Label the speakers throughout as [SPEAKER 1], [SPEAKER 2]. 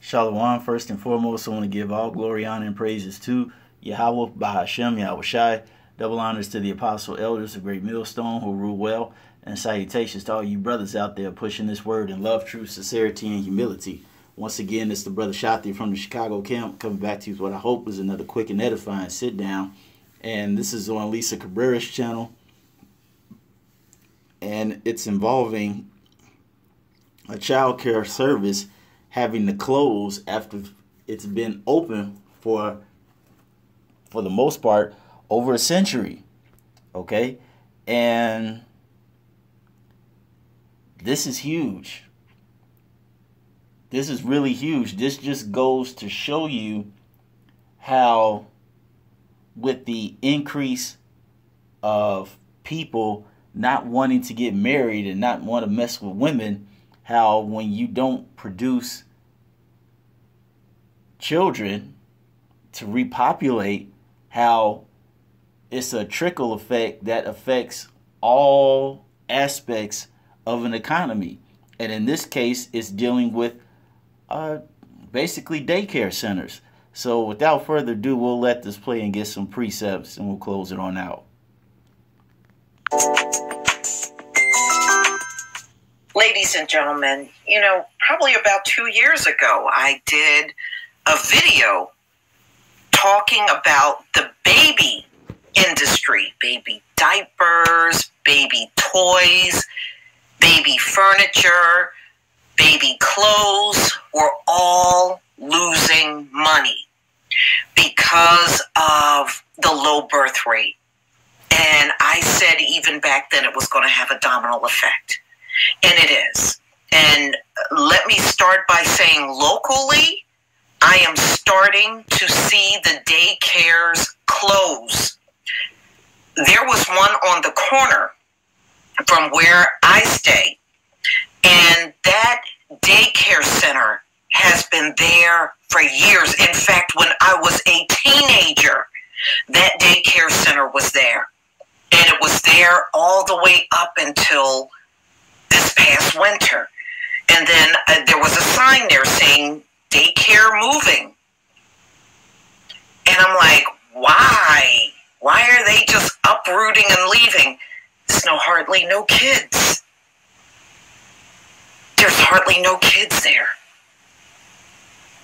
[SPEAKER 1] Shalom, first and foremost, I want to give all glory, honor, and praises to Yahweh, Bahashem, Yahweh Shai. Double honors to the apostle elders of Great Millstone who rule well, and salutations to all you brothers out there pushing this word in love, truth, sincerity, and humility. Once again, it's the brother Shati from the Chicago camp coming back to you with what I hope is another quick and edifying sit down. And this is on Lisa Cabrera's channel, and it's involving a child care service having to close after it's been open for the most part over a century. Okay, and this is huge. This is really huge. This just goes to show you how, with the increase of people not wanting to get married and not want to mess with women, how when you don't produce children to repopulate, how it's a trickle effect that affects all aspects of an economy. And in this case, it's dealing with basically daycare centers. So without further ado, we'll let this play and get some precepts, and we'll close it on out.
[SPEAKER 2] Ladies and gentlemen, probably about 2 years ago, I did a video talking about the baby industry, baby diapers, baby toys, baby furniture, baby clothes were all losing money because of the low birth rate. And I said even back then it was going to have a domino effect. And it is. And let me start by saying locally, I am starting to see the daycares close. There was one on the corner from where I stay, and that daycare center has been there for years. In fact, when I was a teenager, that daycare center was there. And it was there all the way up until this past winter. And then there was a sign there saying, daycare moving. And I'm like, why? Why are they just uprooting and leaving? There's hardly no kids. There's hardly no kids there.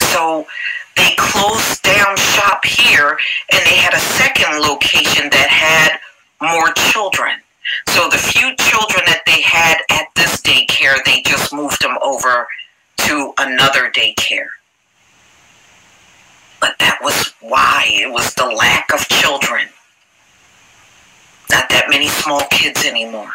[SPEAKER 2] So they closed down shop here, and they had a second location that had more children. So the few children that they had at this daycare, they just moved them over to another daycare. But that was why. It was the lack of children. Not that many small kids anymore.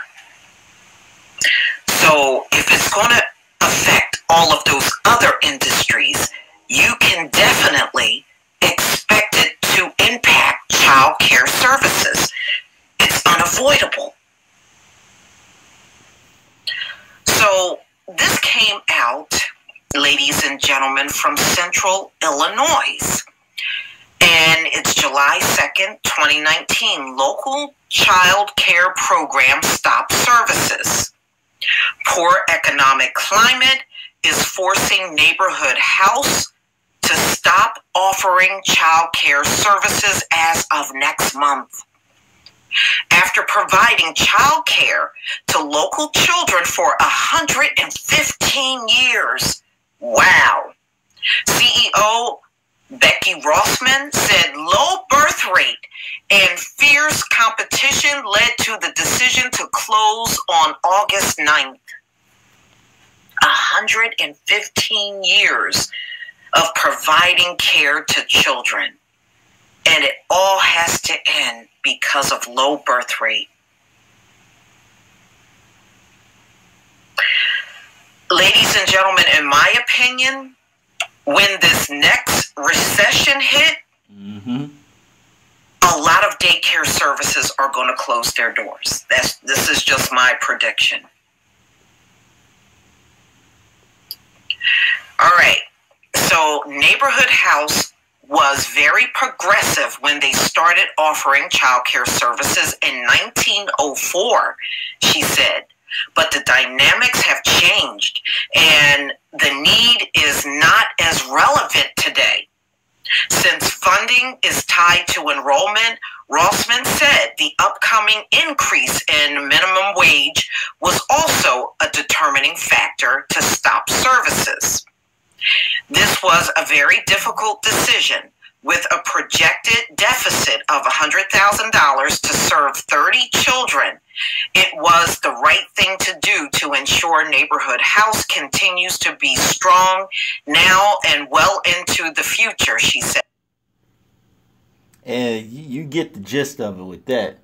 [SPEAKER 2] So if it's going to affect all of those other industries, you can definitely expect it to impact child care services. It's unavoidable. So this came out, ladies and gentlemen, from Central Illinois. And it's July 2nd, 2019. Local child care program stops services. Poor economic climate is forcing Neighborhood House to stop offering child care services as of next month. After providing child care to local children for 115 years. Wow. CEO Becky Rossman said low birth rate and fierce competition led to the decision to close on August 9th. 115 years of providing care to children. And it all has to end because of low birth rate. Ladies and gentlemen, in my opinion, when this next recession hit, a lot of daycare services are going to close their doors. This is just my prediction. All right. So Neighborhood House was very progressive when they started offering child care services in 1904, she said. But the dynamics have changed, and the need is not as relevant tied to enrollment, Rossman said the upcoming increase in minimum wage was also a determining factor to stop services. This was a very difficult decision, with a projected deficit of $100,000 to serve 30 children. It was the right thing to do to ensure Neighborhood House continues to be strong now and well into the future, she said.
[SPEAKER 1] And you get the gist of it with that,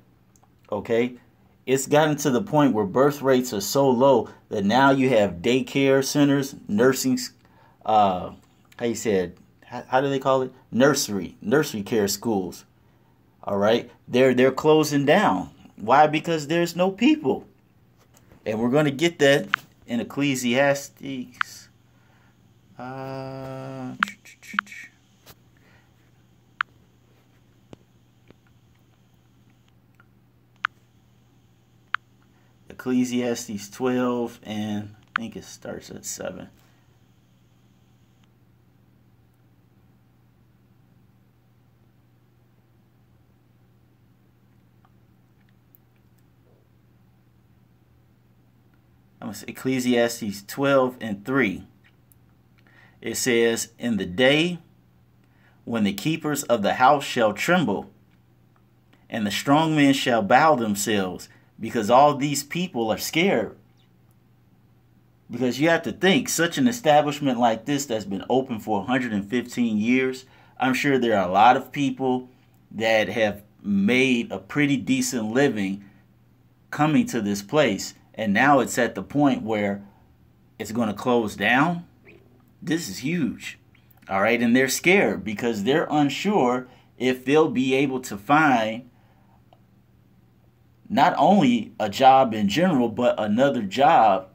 [SPEAKER 1] okay? It's gotten to the point where birth rates are so low that now you have daycare centers, nursing, how do they call it? Nursery care schools. All right, they're closing down. Why? Because there's no people, and we're going to get that in Ecclesiastes. Ecclesiastes 12, and I think it starts at 7. Ecclesiastes 12 and 3. It says, "In the day when the keepers of the house shall tremble, and the strong men shall bow themselves, because all these people are scared." Because you have to think, such an establishment like this that's been open for 115 years, I'm sure there are a lot of people that have made a pretty decent living coming to this place. And now it's at the point where it's going to close down. This is huge. All right. And they're scared because they're unsure if they'll be able to find not only a job in general, but another job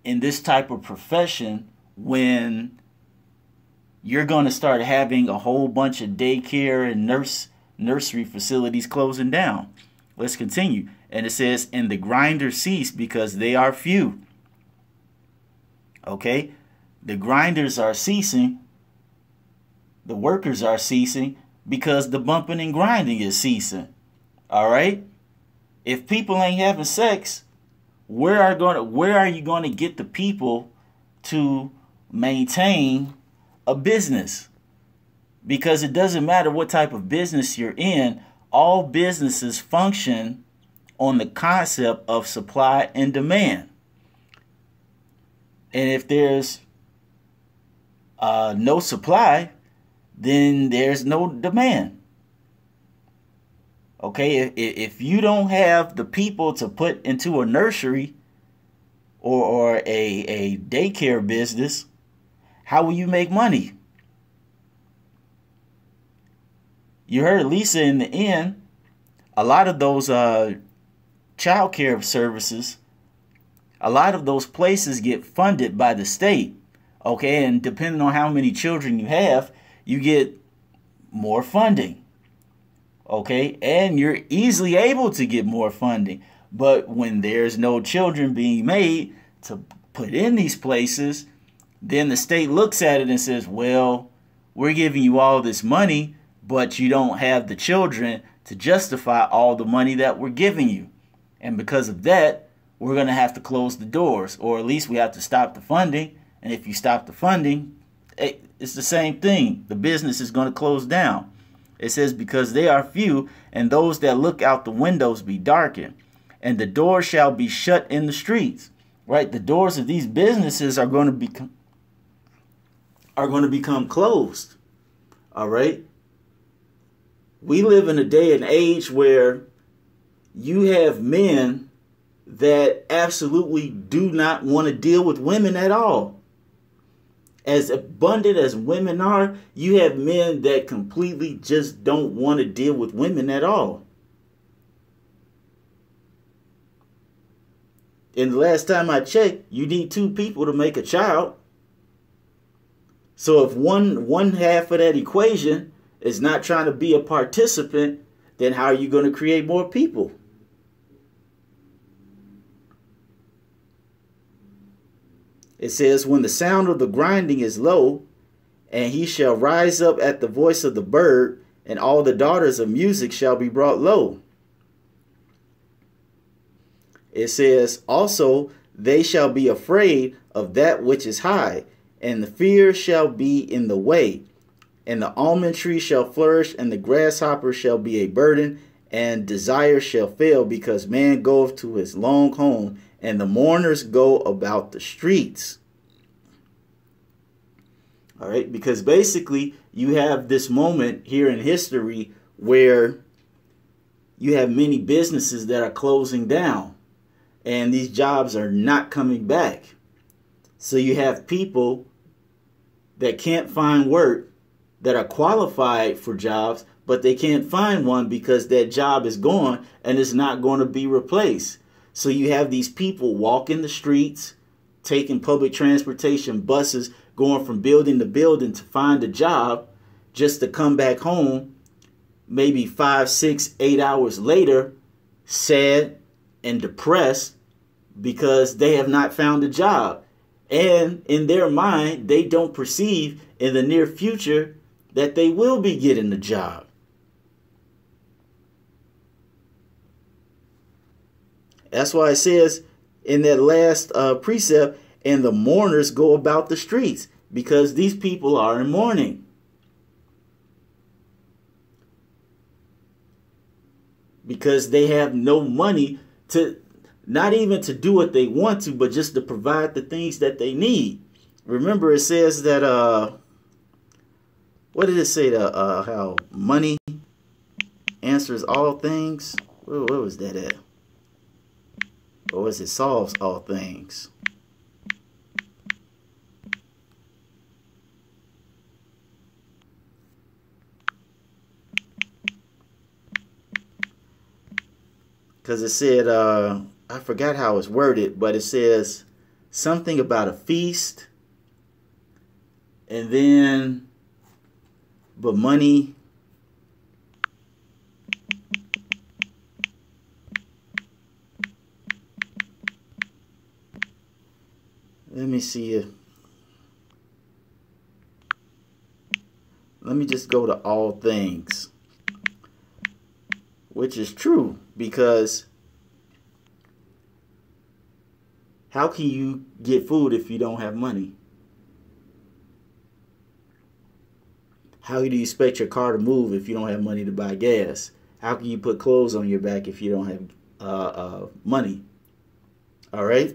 [SPEAKER 1] in this type of profession when you're going to start having a whole bunch of daycare and nursery facilities closing down. Let's continue. And it says, "And the grinders cease because they are few." Okay? The grinders are ceasing. The workers are ceasing because the bumping and grinding is ceasing. All right? If people ain't having sex, where are you going to get the people to maintain a business? Because it doesn't matter what type of business you're in, all businesses function on the concept of supply and demand. And if there's no supply, then there's no demand. Okay, if you don't have the people to put into a nursery or a daycare business, how will you make money? You heard Lisa in the end. A lot of those child care services, a lot of those places get funded by the state. Okay, and depending on how many children you have, you get more funding. Okay, and you're easily able to get more funding. But when there's no children being made to put in these places, then the state looks at it and says, well, we're giving you all this money, but you don't have the children to justify all the money that we're giving you. And because of that, we're going to have to close the doors, or at least we have to stop the funding. And if you stop the funding, it's the same thing. The business is going to close down. It says, because they are few, and those that look out the windows be darkened, and the doors shall be shut in the streets. Right? The doors of these businesses are going to become closed. All right? We live in a day and age where you have men that absolutely do not want to deal with women at all. As abundant as women are, you have men that completely just don't want to deal with women at all. And the last time I checked, you need 2 people to make a child. So if one half of that equation is not trying to be a participant, then how are you going to create more people? It says, when the sound of the grinding is low, and he shall rise up at the voice of the bird, and all the daughters of music shall be brought low. It says, also, they shall be afraid of that which is high, and the fear shall be in the way. And the almond tree shall flourish, and the grasshopper shall be a burden, and desire shall fail, because man goeth to his long home, and the mourners go about the streets. All right, because basically you have this moment here in history where you have many businesses that are closing down, and these jobs are not coming back. So you have people that can't find work, that are qualified for jobs, but they can't find one because that job is gone and it's not going to be replaced. So you have these people walking the streets, taking public transportation, buses, going from building to building to find a job, just to come back home maybe 5, 6, 8 hours later, sad and depressed because they have not found a job. And in their mind, they don't perceive in the near future that they will be getting a job. That's why it says in that last precept, and the mourners go about the streets, because these people are in mourning. Because they have no money to, not even to do what they want to, but just to provide the things that they need. Remember, it says that, what did it say? How money answers all things? Where was that at? Or was it solves all things? Because it said, I forgot how it's worded, but it says something about a feast. And then, but money. Let me see if, let me just go to all things, which is true, because how can you get food if you don't have money? How do you expect your car to move if you don't have money to buy gas? How can you put clothes on your back if you don't have money? All right.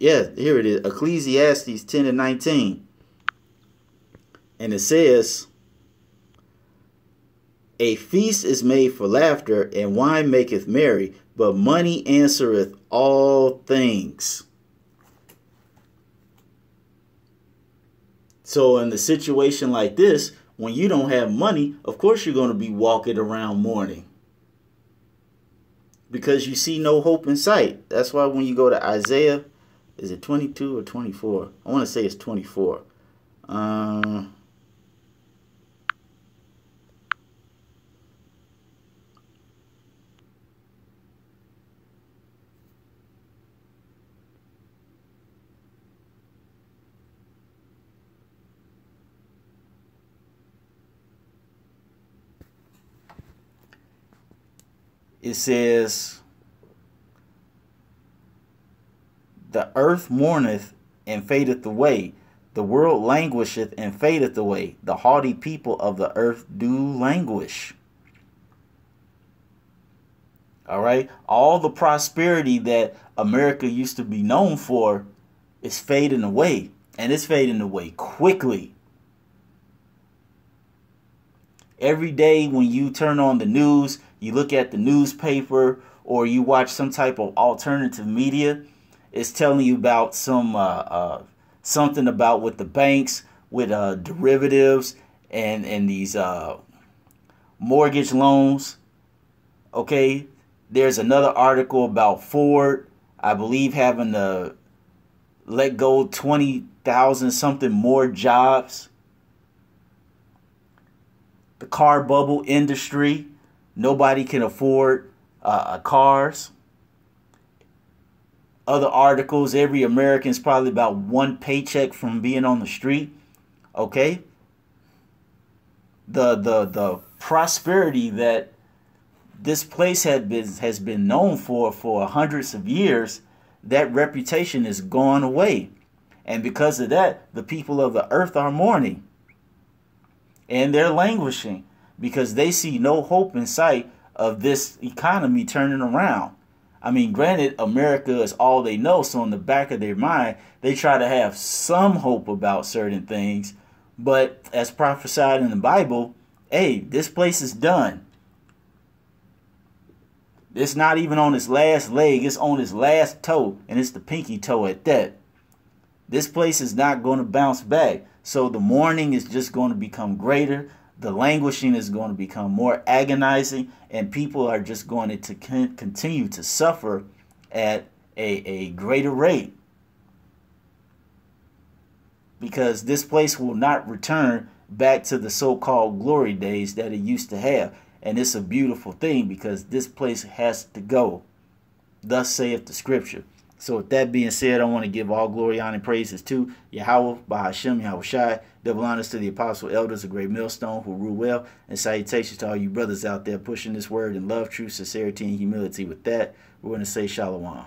[SPEAKER 1] Yeah, here it is. Ecclesiastes 10:19. And it says, a feast is made for laughter, and wine maketh merry, but money answereth all things. So in a situation like this, when you don't have money, of course you're going to be walking around mourning, because you see no hope in sight. That's why when you go to Isaiah, is it 22 or 24? I want to say it's 24. It says, the earth mourneth and fadeth away. The world languisheth and fadeth away. The haughty people of the earth do languish. All right. All the prosperity that America used to be known for is fading away. And it's fading away quickly. Every day when you turn on the news, you look at the newspaper, or you watch some type of alternative media, it's telling you about some something about with the banks, with derivatives and these mortgage loans. Okay, there's another article about Ford, I believe, having to let go 20,000 something more jobs. The car bubble industry, nobody can afford cars. Other articles, every American's probably about one paycheck from being on the street. Okay? The prosperity that this place has been known for hundreds of years, that reputation is gone away. And because of that, the people of the earth are mourning. And they're languishing because they see no hope in sight of this economy turning around. I mean, granted, America is all they know, so in the back of their mind, they try to have some hope about certain things. But as prophesied in the Bible, hey, this place is done. It's not even on its last leg, it's on its last toe, and it's the pinky toe at that. This place is not going to bounce back. So the mourning is just going to become greater. The languishing is going to become more agonizing, and people are just going to continue to suffer at a greater rate, because this place will not return back to the so-called glory days that it used to have. And it's a beautiful thing, because this place has to go. Thus saith the scripture. So with that being said, I want to give all glory, honor, and praises to Yahweh, Bahashem, Yahushai. Double honors to the apostle elders of Great Millstone who rule well. And salutations to all you brothers out there pushing this word in love, truth, sincerity, and humility. With that, we're going to say shalom.